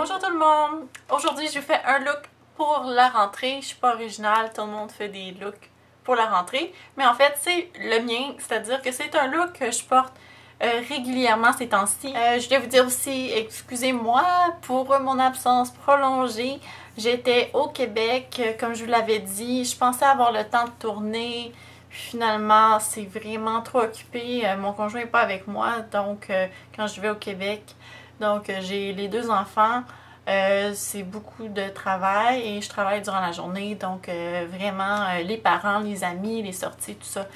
Bonjour tout le monde! Aujourd'hui, je fais un look pour la rentrée. Je suis pas originale, tout le monde fait des looks pour la rentrée. Mais en fait, c'est le mien, c'est-à-dire que c'est un look que je porte régulièrement ces temps-ci. Je voulais vous dire aussi, excusez-moi pour mon absence prolongée. J'étais au Québec, comme je vous l'avais dit. Je pensais avoir le temps de tourner. Finalement, c'est vraiment trop occupé. Mon conjoint n'est pas avec moi, donc quand je vais au Québec. Donc, j'ai les deux enfants. C'est beaucoup de travail et je travaille durant la journée. Donc, vraiment, les parents, les amis, les sorties, tout ça,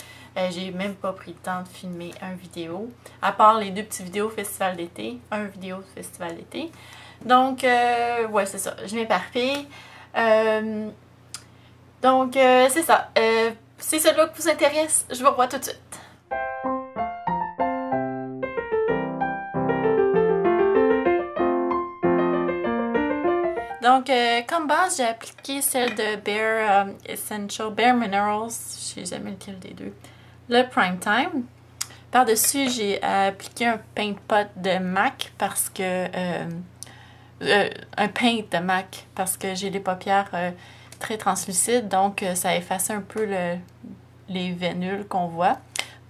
j'ai même pas pris le temps de filmer une vidéo. À part les deux petites vidéos festival d'été. Un vidéo de festival d'été. Donc, ouais, c'est ça. Je m'éparpille. Donc, c'est ça. Si ce look vous intéresse, je vous revois tout de suite. Donc, comme base, j'ai appliqué celle de Bare Essential, Bare Minerals, je sais jamais lequel des deux, le Prime Time. Par-dessus, j'ai appliqué un paint pot de MAC parce que... un paint de MAC parce que j'ai les paupières très translucides, donc ça efface un peu les vénules qu'on voit.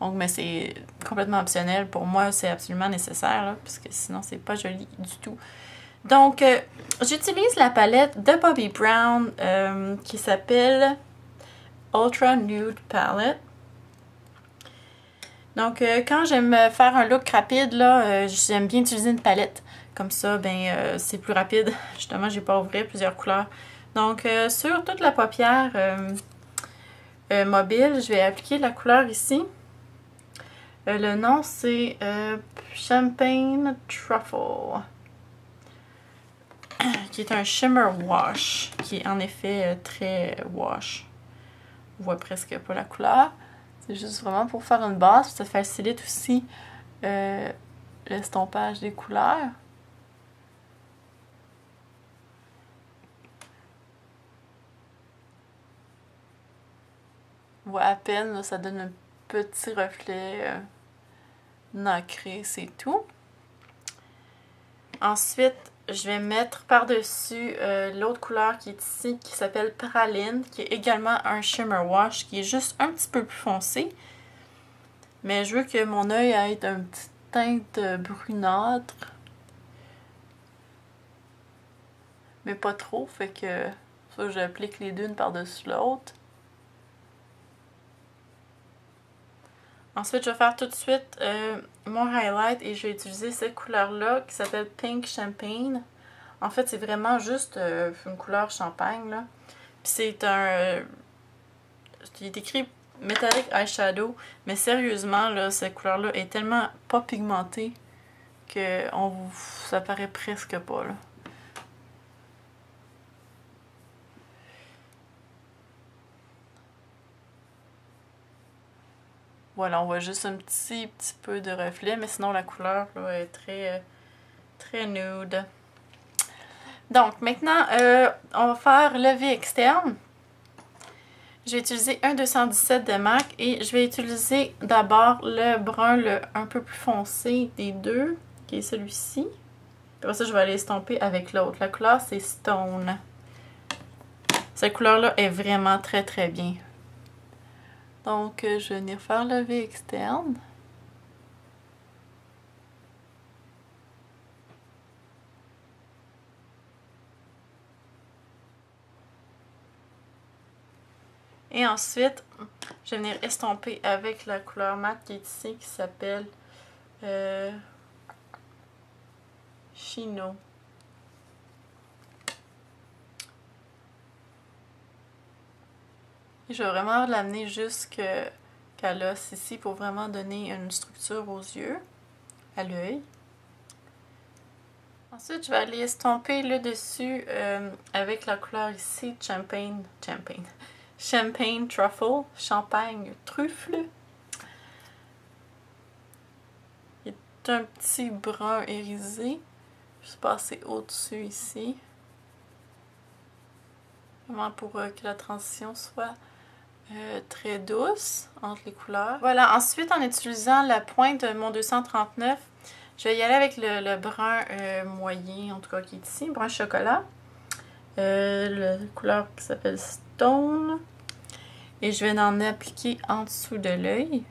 Donc, mais c'est complètement optionnel. Pour moi, c'est absolument nécessaire, là, parce que sinon, c'est pas joli du tout. Donc, j'utilise la palette de Bobbi Brown qui s'appelle Ultra Nude Palette. Donc, quand j'aime faire un look rapide, là, j'aime bien utiliser une palette. Comme ça, ben, c'est plus rapide. Justement, j'ai pas à ouvrir plusieurs couleurs. Donc, sur toute la paupière mobile, je vais appliquer la couleur ici. Le nom, c'est Champagne Truffle, qui est un shimmer wash, qui est en effet très wash. On voit presque pas la couleur. C'est juste vraiment pour faire une base. Ça facilite aussi l'estompage des couleurs. On voit à peine, là, ça donne un petit reflet nacré, c'est tout. Ensuite, je vais mettre par-dessus l'autre couleur qui est ici, qui s'appelle Praline, qui est également un shimmer wash, qui est juste un petit peu plus foncé. Mais je veux que mon œil ait un petit teinte brunâtre. Mais pas trop, fait que ça, j'applique les deux une par-dessus l'autre. Ensuite, je vais faire tout de suite mon highlight et je vais utiliser cette couleur-là qui s'appelle Pink Champagne. En fait, c'est vraiment juste une couleur champagne, là. Puis c'est un... il est écrit Metallic Eyeshadow, mais sérieusement, là, cette couleur-là est tellement pas pigmentée que ça paraît presque pas, là. Voilà, on voit juste un petit peu de reflet, mais sinon la couleur là, est très nude. Donc maintenant, on va faire le V externe. Je vais utiliser un 217 de MAC et je vais utiliser d'abord le brun un peu plus foncé des deux, qui est celui-ci. Après ça, je vais aller estomper avec l'autre. La couleur, c'est Stone. Cette couleur-là est vraiment très bien. Donc, je vais venir faire le V externe. Et ensuite, je vais venir estomper avec la couleur mat qui est ici, qui s'appelle Chino. Et je vais vraiment l'amener jusqu'à l'os ici pour vraiment donner une structure aux yeux, à l'œil. Ensuite, je vais aller estomper le dessus avec la couleur ici, Champagne Truffle, champagne truffle. Il est un petit brun irisé. Je vais passer au-dessus ici. Vraiment pour que la transition soit très douce entre les couleurs. Voilà, ensuite en utilisant la pointe de mon 239, Je vais y aller avec le brun moyen, en tout cas qui est ici, brun chocolat. La couleur qui s'appelle Stone. Et je vais en appliquer en dessous de l'œil.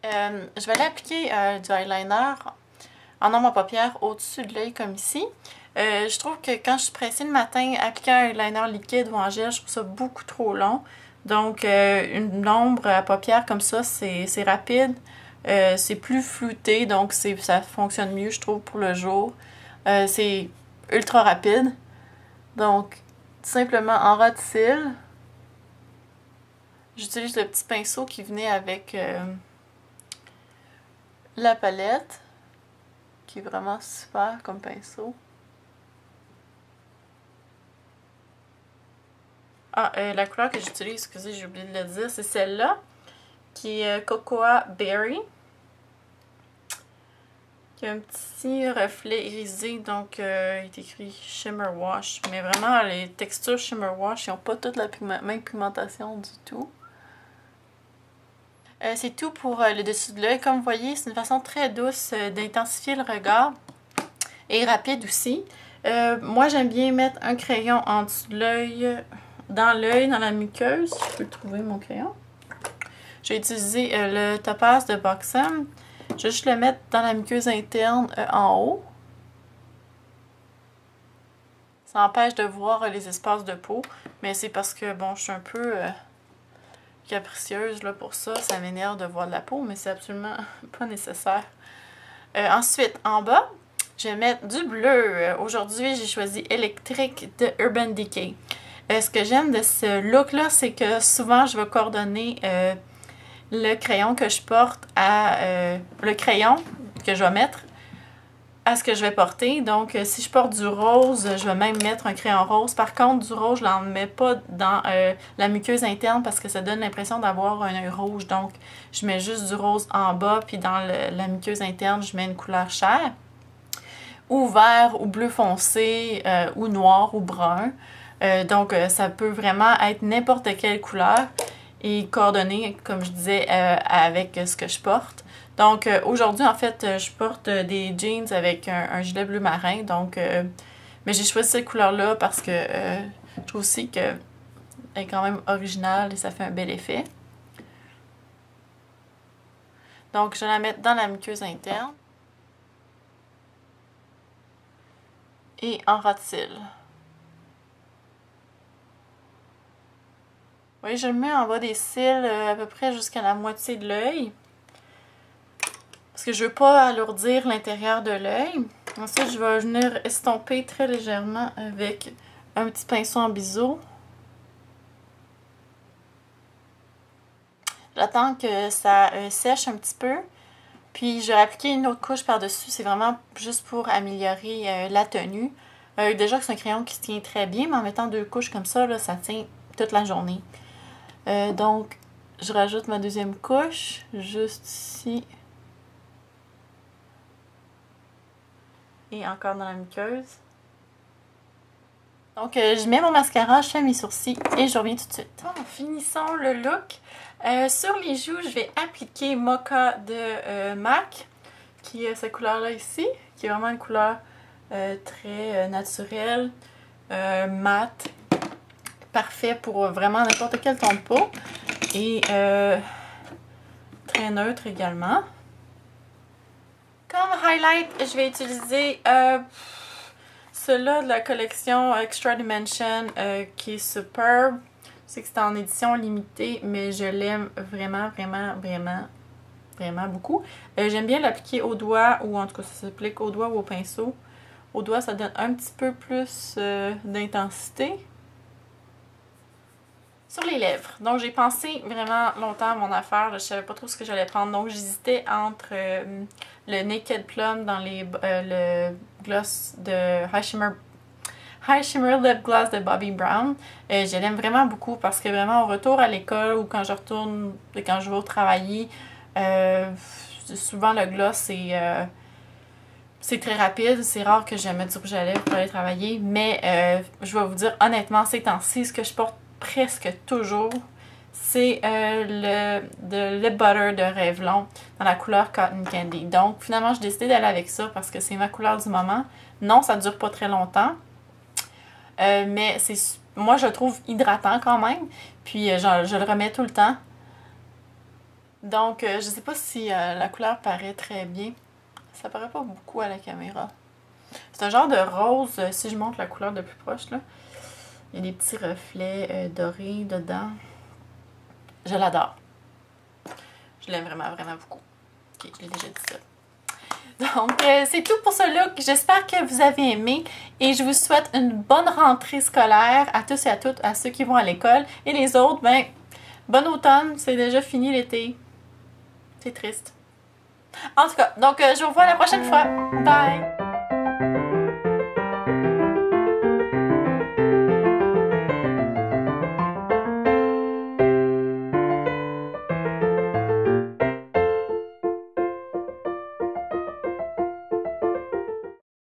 Je vais aller appliquer du eyeliner en ombre à paupières au-dessus de l'œil comme ici. Je trouve que quand je suis pressée le matin, appliquer un eyeliner liquide ou en gel, je trouve ça beaucoup trop long. Donc une ombre à paupières comme ça, c'est rapide. C'est plus flouté, donc ça fonctionne mieux, je trouve, pour le jour. C'est ultra rapide. Donc, tout simplement en ras de cils, j'utilise le petit pinceau qui venait avec la palette, qui est vraiment super comme pinceau. Ah, la couleur que j'utilise, excusez, j'ai oublié de le dire, c'est celle-là, qui est Cocoa Berry. Qui a un petit reflet irisé, donc il est écrit Shimmer Wash. Mais vraiment, les textures Shimmer Wash, ils n'ont pas toute la même pigmentation du tout. C'est tout pour le dessus de l'œil. Comme vous voyez, c'est une façon très douce d'intensifier le regard et rapide aussi. Moi, j'aime bien mettre un crayon en dessous de l'œil, dans la muqueuse. Je peux trouver mon crayon. J'ai utilisé le Topaz de Buxom. Je vais juste le mettre dans la muqueuse interne en haut. Ça empêche de voir les espaces de peau, mais c'est parce que, bon, je suis un peu capricieuse là, pour ça. Ça m'énerve de voir de la peau, mais c'est absolument pas nécessaire. Ensuite, en bas, je vais mettre du bleu. Aujourd'hui, j'ai choisi Electric de Urban Decay. Ce que j'aime de ce look-là, c'est que souvent, je vais coordonner le crayon que je porte à le crayon que je vais mettre à ce que je vais porter. Donc, si je porte du rose, je vais même mettre un crayon rose. Par contre, du rose, je n'en mets pas dans la muqueuse interne parce que ça donne l'impression d'avoir un œil rouge. Donc, je mets juste du rose en bas, puis dans la muqueuse interne, je mets une couleur chair. Ou vert, ou bleu foncé, ou noir, ou brun. Donc, ça peut vraiment être n'importe quelle couleur. Et coordonner, comme je disais, avec ce que je porte. Donc, aujourd'hui, en fait, je porte des jeans avec un gilet bleu marin. Donc, mais j'ai choisi cette couleur-là parce que je trouve aussi qu'elle est quand même originale et ça fait un bel effet. Donc, je vais la mettre dans la muqueuse interne. Et en ras de cils. Oui, je le mets en bas des cils à peu près jusqu'à la moitié de l'œil. Parce que je ne veux pas alourdir l'intérieur de l'œil. Ensuite, je vais venir estomper très légèrement avec un petit pinceau en biseau. J'attends que ça sèche un petit peu. Puis, je vais appliquer une autre couche par-dessus. C'est vraiment juste pour améliorer la tenue. Déjà que c'est un crayon qui se tient très bien, mais en mettant 2 couches comme ça, là, ça tient toute la journée. Donc, je rajoute ma deuxième couche, juste ici. Et encore dans la muqueuse. Donc, je mets mon mascara, je fais mes sourcils et je reviens tout de suite. Bon, finissons le look. Sur les joues, je vais appliquer Mocha de MAC, qui est cette couleur-là ici, qui est vraiment une couleur très naturelle, mate. Parfait pour vraiment n'importe quel ton de peau. Et très neutre également. Comme highlight, je vais utiliser ceux-là de la collection Extra Dimension qui est superbe. Je sais que c'est en édition limitée, mais je l'aime vraiment, vraiment, vraiment, vraiment beaucoup. J'aime bien l'appliquer au doigt, ou en tout cas ça s'applique au doigt ou au pinceau. Au doigt, ça donne un petit peu plus d'intensité. Sur les lèvres. Donc, j'ai pensé vraiment longtemps à mon affaire. Je savais pas trop ce que j'allais prendre. Donc, j'hésitais entre le Naked Plum dans le gloss de High Shimmer Lip Gloss de Bobbi Brown. Je l'aime vraiment beaucoup parce que vraiment au retour à l'école ou quand je vais travailler, souvent le gloss c'est très rapide. C'est rare que je mette du rouge à lèvres pour aller travailler. Mais je vais vous dire honnêtement, ces temps-ci, ce que je porte presque toujours, c'est le lip butter de Revlon dans la couleur Cotton Candy. Donc, finalement, j'ai décidé d'aller avec ça parce que c'est ma couleur du moment. Non, ça dure pas très longtemps. Mais moi, je le trouve hydratant quand même. Puis, je le remets tout le temps. Donc, je sais pas si la couleur paraît très bien. Ça paraît pas beaucoup à la caméra. C'est un genre de rose, si je montre la couleur de plus proche, là. Il y a des petits reflets dorés dedans. Je l'adore. Je l'aime vraiment, vraiment beaucoup. Ok, je l'ai déjà dit ça. Donc, c'est tout pour ce look. J'espère que vous avez aimé et je vous souhaite une bonne rentrée scolaire à tous et à toutes, à ceux qui vont à l'école. Et les autres, ben, bon automne, c'est déjà fini l'été. C'est triste. En tout cas, donc je vous revois la prochaine fois. Bye!